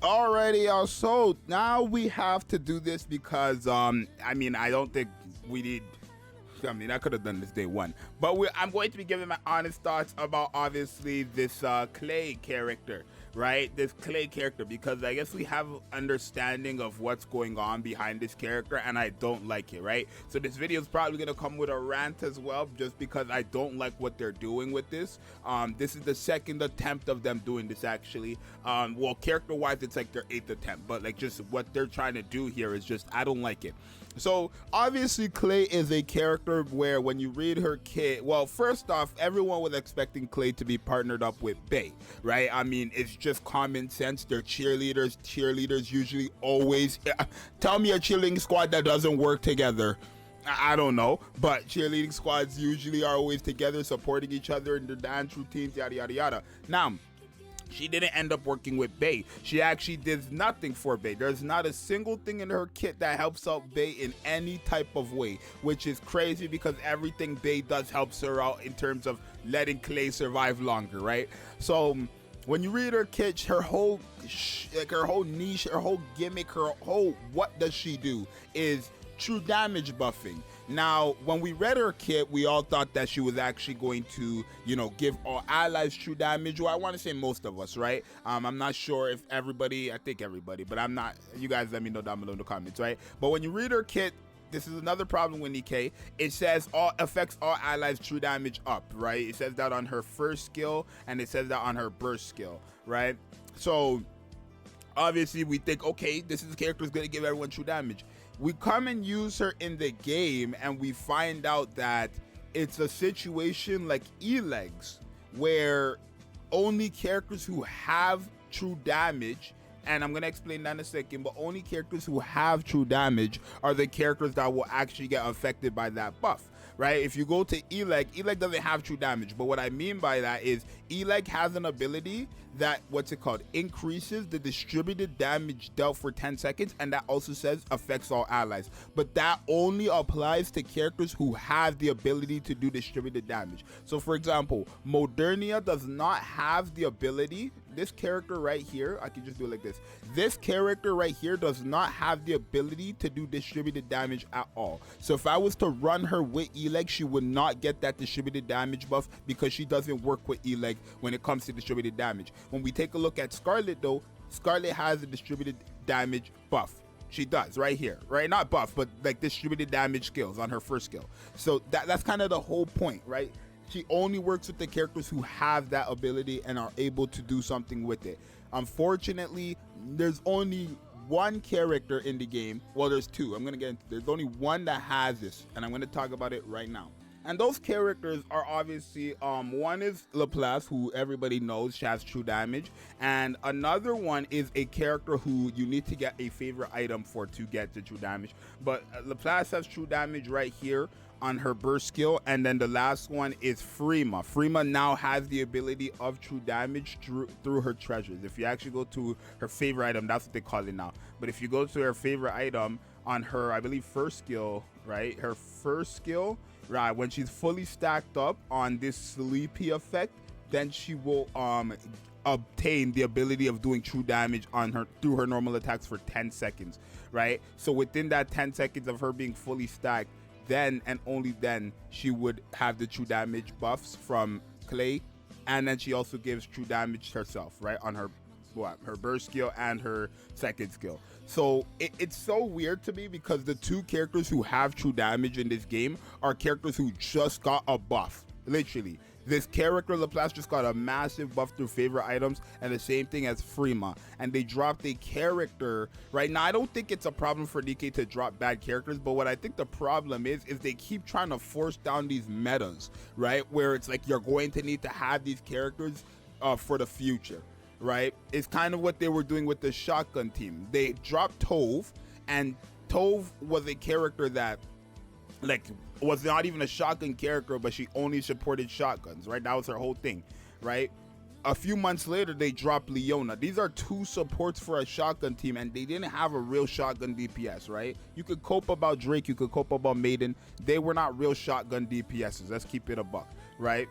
Alrighty, so now we have to do this because I mean, I don't think we need. I mean, I could have done this day one, but I'm going to be giving my honest thoughts about obviously this Clay character, right? This Clay character, because I guess we have understanding of what's going on behind this character, and I don't like it, right? So this video is probably gonna come with a rant as well, just because I don't like what they're doing with this. This is the second attempt of them doing this, actually. Well, character-wise, it's like their 8th attempt, but like just what they're trying to do here is just I don't like it. So obviously Clay is a character where when you read her kit, well, first off, everyone was expecting Clay to be partnered up with Bae, right? I mean, it's just common sense. They're cheerleaders. Cheerleaders usually always tell me a cheerleading squad that doesn't work together. I don't know, but cheerleading squads usually are always together, supporting each other in their dance routines, yada yada yada. Now, she didn't end up working with Bae. She actually did nothing for Bae. There's not a single thing in her kit that helps out Bae in any type of way, which is crazy because everything Bae does helps her out in terms of letting Clay survive longer, right? So when you read her kit, her whole niche, her whole gimmick, her whole what does she do is true damage buffing. Now, when we read her kit, we all thought that she was actually going to, you know, give all allies true damage. Well, I want to say most of us, right? I'm not sure if everybody, I think everybody, but I'm not. You guys let me know down below in the comments, right? But when you read her kit, this is another problem with Nikke. It says affects all allies true damage up, right? It says that on her first skill, and it says that on her burst skill, right? So obviously we think, okay, this character is going to give everyone true damage. We come and use her in the game, and we find out that it's a situation like E-Legs, where only characters who have true damage, and I'm going to explain that in a second, but only characters who have true damage are the characters that will actually get affected by that buff, right? If you go to E-Leg doesn't have true damage, but what I mean by that is E-Leg has an ability that, increases the distributed damage dealt for 10 seconds, and that also says affects all allies, but that only applies to characters who have the ability to do distributed damage. So for example, Modernia does not have the ability. This character right here, I can just do it like this. This character right here does not have the ability to do distributed damage at all. So if I was to run her with E-Leg, she would not get that distributed damage buff because she doesn't work with E-Leg when it comes to distributed damage. When we take a look at Scarlet though, Scarlet has a distributed damage buff. She does right here, right? Not buff, but like distributed damage skills on her first skill. So that's kind of the whole point, right? She only works with the characters who have that ability and are able to do something with it. Unfortunately, there's only one character in the game. Well, there's two. I'm going to get into. There's only one that has this, and I'm going to talk about it right now. And those characters are obviously, one is Laplace, who everybody knows she has true damage. And another one is a character who you need to get a favorite item for to get the true damage. But Laplace has true damage right here on her burst skill, and then the last one is Freema. Freema now has the ability of true damage through her treasures. If you actually go to her favorite item, that's what they call it now. But if you go to her favorite item on her, I believe, first skill, right? Her first skill, right? When she's fully stacked up on this sleepy effect, then she will obtain the ability of doing true damage on her through her normal attacks for 10 seconds, right? So within that 10 seconds of her being fully stacked, then and only then she would have the true damage buffs from Clay, and then she also gives true damage herself, right, on her her burst skill and her second skill. So it's so weird to me because the two characters who have true damage in this game are characters who just got a buff. Literally, this character Laplace just got a massive buff through favorite items, and the same thing as Freema. And they dropped a character right now. I don't think it's a problem for Nikke to drop bad characters, but what I think the problem is they keep trying to force down these metas, right? Where it's like you're going to need to have these characters for the future, right? It's kind of what they were doing with the shotgun team. They dropped Tove, and Tove was a character that was not even a shotgun character, but she only supported shotguns, right? That was her whole thing, right? A few months later, they dropped Leona. These are two supports for a shotgun team, and they didn't have a real shotgun DPS, right? You could cope about Drake, you could cope about Maiden. They were not real shotgun DPSs. Let's keep it a buck, right?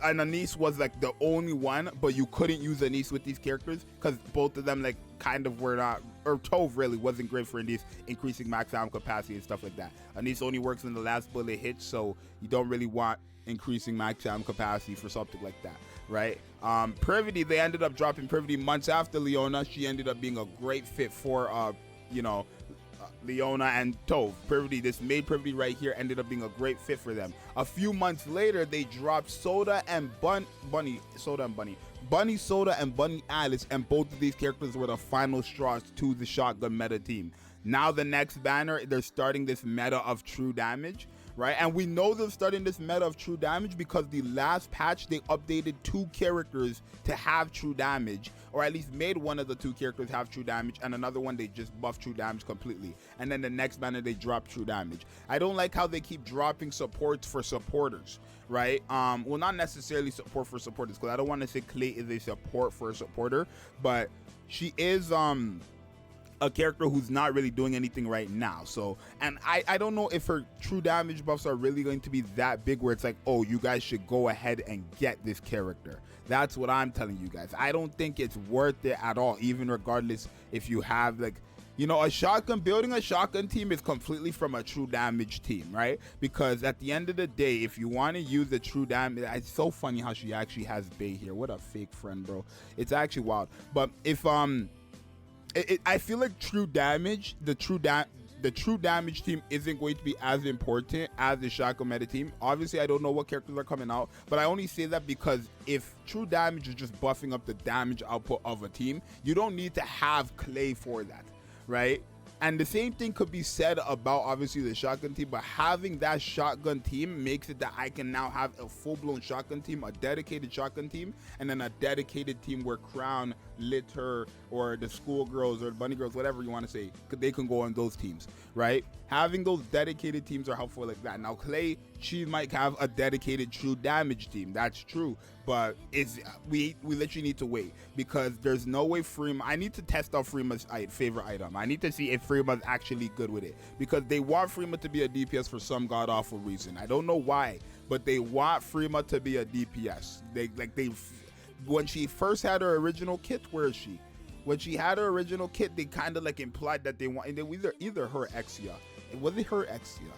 and Anise was like the only one, but you couldn't use Anise with these characters because both of them like kind of were not, or Tove really wasn't great for Anise, increasing max ammo capacity and stuff like that. Anise only works when the last bullet hits, so you don't really want increasing max ammo capacity for something like that, right? Privity, they ended up dropping Privity months after Leona. She ended up being a great fit for Leona and Tove. Privity, this maid Privity right here ended up being a great fit for them. A few months later, they dropped Soda and Bunny Soda and Bunny Alice, and both of these characters were the final straws to the shotgun meta team. Now the next banner, they're starting this meta of true damage, right? And we know they're starting this meta of true damage because the last patch they updated 2 characters to have true damage, or at least made one of the 2 characters have true damage, and another one they just buffed true damage completely. And then the next banner they drop true damage. I don't like how they keep dropping supports for supporters, right? Well, not necessarily support for supporters, because I don't want to say Clay is a support for a supporter, but she is a character who's not really doing anything right now. So, and I don't know if her true damage buffs are really going to be that big where it's like, oh, you guys should go ahead and get this character. That's what I'm telling you guys. I don't think it's worth it at all, even regardless if you have like, you know, building a shotgun team is completely from a true damage team, right? Because at the end of the day, if you want to use the true damage, it's so funny how she actually has Bay here. What a fake friend, bro. It's actually wild. But if I feel like the true damage team isn't going to be as important as the shotgun meta team. Obviously, I don't know what characters are coming out, but I only say that because if true damage is just buffing up the damage output of a team, you don't need to have Clay for that, right? And the same thing could be said about obviously the shotgun team, but having that shotgun team makes it that I can now have a full-blown shotgun team, a dedicated shotgun team, and then a dedicated team where Crown, Litter, or the schoolgirls or the bunny girls, whatever you want to say, they can go on those teams, right? Having those dedicated teams are helpful like that. Now Clay, she might have a dedicated true damage team. That's true, but we literally need to wait because there's no way I need to test out Freema's favorite item. I need to see if Freema's actually good with it because they want Freema to be a DPS for some god awful reason. I don't know why, but they want Freema to be a DPS. When she first had her original kit, where is she? When she had her original kit, they kind of like implied that they want either her Exia. Was it her Exia?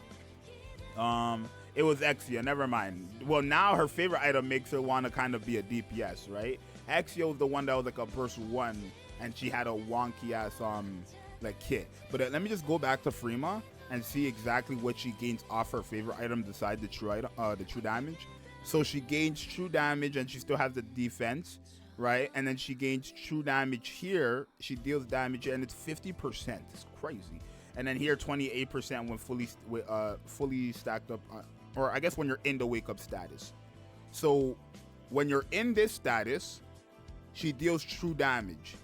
It was Exia, never mind. Well, now her favorite item makes her want to kind of be a DPS, right? Exia was the one that was like a burst 1, and she had a wonky ass like kit. But let me just go back to Freema and see exactly what she gains off her favorite item beside the true damage. So she gains true damage and she still has the defense, right? And then she gains true damage here. She deals damage and it's 50%. It's crazy. And then here 28% when fully stacked up, or I guess when you're in the wake up status. So when you're in this status, she deals true damage.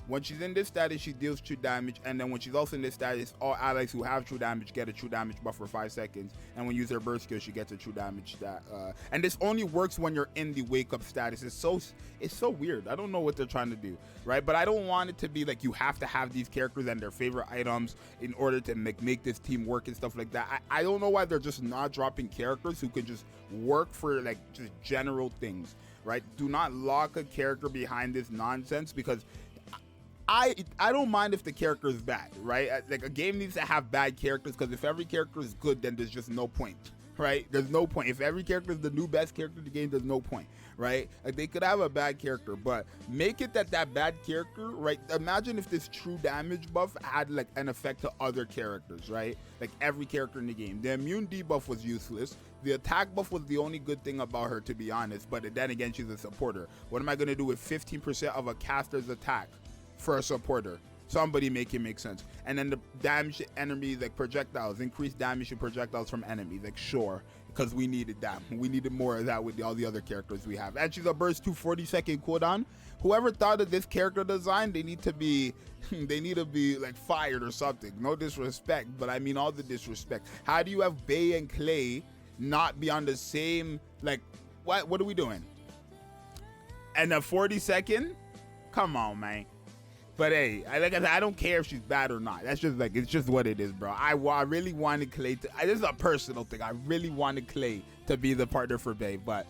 When she's in this status, she deals true damage, and then when she's also in this status, all allies who have true damage get a true damage buff for 5 seconds, and when you use her burst skill, she gets a true damage stat. And this only works when you're in the wake up status. It's so weird. I don't know what they're trying to do, right? But I don't want it to be like you have to have these characters and their favorite items in order to make this team work and stuff like that. I don't know why they're just not dropping characters who could just work for like just general things, right? Do not lock a character behind this nonsense because I don't mind if the character is bad, right? Like a game needs to have bad characters because if every character is good, then there's just no point, right? There's no point. If every character is the new best character in the game, there's no point, right? Like they could have a bad character, but make it that bad character, right? Imagine if this true damage buff had like an effect to other characters, right? Like every character in the game. The immune debuff was useless. The attack buff was the only good thing about her, to be honest, but then again, she's a supporter. What am I going to do with 15% of a caster's attack for a supporter? Somebody make it make sense. And then the damage enemies, like projectiles, increase damage to projectiles from enemies, like sure, because we needed that. We needed more of that with all the other characters we have. And she's a burst 240-second cooldown. Whoever thought of this character design, they need to be like fired or something. No disrespect, but I mean all the disrespect. How do you have Bay and Clay not be on the same, like, what are we doing? And a 40-second? Come on, man. But hey, like I said, I don't care if she's bad or not. That's just like, it's just what it is, bro. I really wanted Clay to, this is a personal thing. I really wanted Clay to be the partner for Bay, but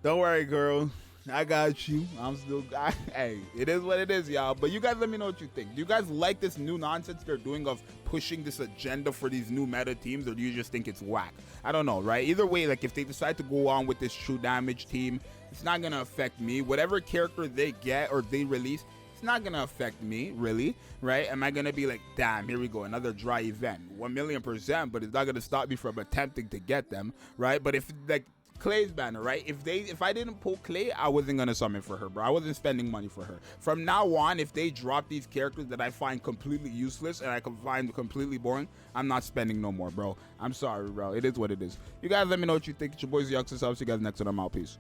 Don't worry, girl. I got you. I'm still. Hey, it is what it is, y'all. But you guys, let me know what you think. Do you guys like this new nonsense they're doing of pushing this agenda for these new meta teams, or do you just think it's whack? I don't know, right? Either way, like if they decide to go on with this true damage team, it's not gonna affect me. Whatever character they get or they release, it's not gonna affect me, really, right? Am I gonna be like, damn, here we go, another dry event? 1,000,000%, but it's not gonna stop me from attempting to get them, right? But if like Clay's banner, right? If I didn't pull Clay, I wasn't gonna summon for her, bro. I wasn't spending money for her. From now on, if they drop these characters that I find completely useless and I can find completely boring, I'm not spending no more, bro. I'm sorry, bro. It is what it is. You guys let me know what you think. It's your boy Zxous. I'll see you guys next time. I'm out. Peace.